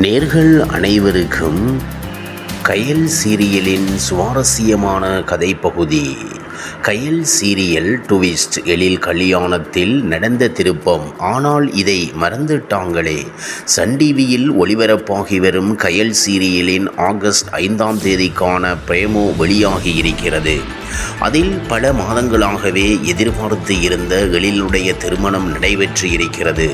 நேர்கள் அனைவருக்கும் கயல் சீரியலின் சுவாரஸ்யமான கதை பகுதி. கயல் சீரியல் ட்விஸ்ட் எழில் கல்யாணத்தில் நடந்த திருப்பம். ஆனால் இதை மறந்துட்டாங்களே. சன் டிவியில் ஒளிபரப்பாகி வரும் கயல் சீரியலின் ஆகஸ்ட் 5ஆம் தேதிக்கான பிரேமோ வெளியாகி இருக்கிறது. அதில் பல மாதங்களாகவே எதிர்பார்த்து இருந்த எழிலுடைய திருமணம் நடைபெற்று இருக்கிறது.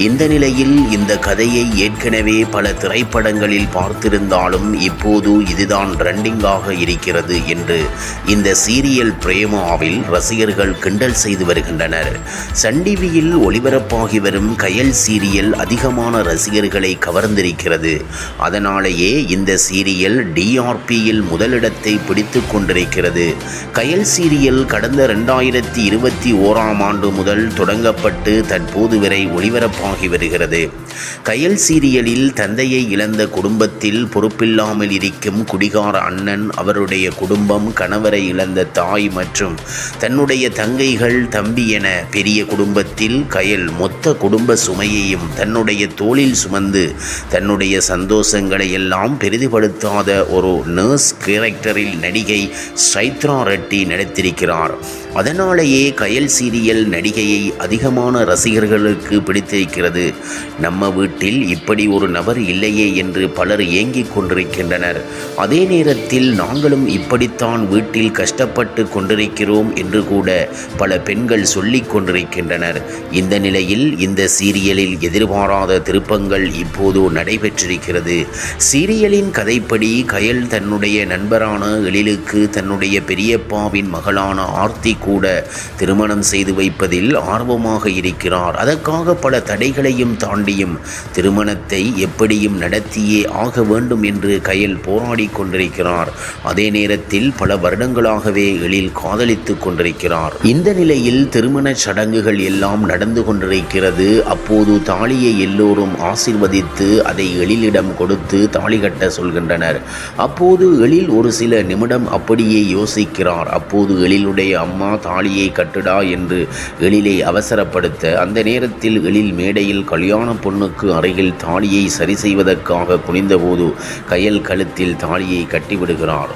இந்த நிலையில் இந்த கதையை ஏற்கனவே பல திரைப்படங்களில் பார்த்திருந்தாலும் இப்போது இதுதான் ட்ரெண்டிங்காக இருக்கிறது என்று இந்த சீரியல் பிரேமாவில் ரசிகர்கள் கிண்டல் செய்து வருகின்றனர். சன் டிவியில் ஒளிபரப்பாகி வரும் கயல் சீரியல் அதிகமான ரசிகர்களை கவர்ந்திருக்கிறது. அதனாலேயே இந்த சீரியல் டிஆர்பியில் முதலிடத்தை பிடித்து கொண்டிருக்கிறது. கயல் சீரியல் கடந்த 2021ஆம் ஆண்டு முதல் தொடங்கப்பட்டு தற்போது வரை ஒளிபரப்பாகி வருகிறது. கயல் சீரியலில் தந்தையை இழந்த குடும்பத்தில் பொறுப்பில்லாமல் இருக்கும் குடிகார அண்ணன், அவருடைய குடும்பம், கணவரை இழந்த தாய் மற்றும் தன்னுடைய தங்கைகள், தம்பி என பெரிய குடும்பத்தில் கயல் மொத்த குடும்ப சுமையையும் தன்னுடைய தோளில் சுமந்து தன்னுடைய சந்தோஷங்களை எல்லாம் பெரிதுபடுத்தாத ஒரு நர்ஸ் கேரக்டரில் நடிகை சைத்ரா ரெட்டி நடித்திருக்கிறார். அதனாலேயே கயல் சீரியல் நடிகையை அதிகமான ரசிகர்களுக்கு பிடித்திருக்கிறது. நம்ம வீட்டில் இப்படி ஒரு நபர் இல்லையே என்று பலர் ஏங்கிக் கொண்டிருக்கின்றனர். அதே நேரத்தில் நாங்களும் இப்படித்தான் வீட்டில் கஷ்டப்பட்டு கொண்டிருக்கிறோம் என்று கூட பல பெண்கள் சொல்லிக் கொண்டிருக்கின்றனர். இந்த நிலையில் இந்த சீரியலில் எதிர்பாராத திருப்பங்கள் இப்போது நடைபெற்றிருக்கிறது. சீரியலின் கதைப்படி கயல் தன்னுடைய நண்பரான எழிலுக்கு தன்னுடைய பெரியப்பாவின் மகளான ஆர்த்தி கூட திருமணம் செய்து வைப்பதில் ஆர்வமாக இருக்கிறார். அதற்காக பல தடைகளையும் தாண்டியும் திருமணத்தை எப்படியும் நடத்தியே ஆக வேண்டும் என்று கயல் போராடி கொண்டிருக்கிறார். அதே நேரத்தில் பல வருடங்களாகவே எழில் காதலித்து கொண்டிருக்கிறார். இந்த நிலையில் திருமண சடங்குகள் எல்லாம் நடந்து கொண்டிருக்கிறது. அப்போது தாலியை எல்லோரும் ஆசீர்வதித்து அதை எழிலிடம் கொடுத்து தாலி கட்ட சொல்கின்றனர். அப்போது எழில் ஒரு சில நிமிடம் அப்படியே யோசிக்கிறார். அப்போது எழிலுடைய அம்மா தாலியை கட்டுடா என்று எழிலை அவசரப்படுத்த, அந்த நேரத்தில் எழில் மேடையில் கல்யாண பொண்ணுக்கு அருகில் தாலியை சரி செய்வதற்காக குனிந்தபோது கயல் கழுத்தில் தாலியை கட்டிவிடுகிறார்.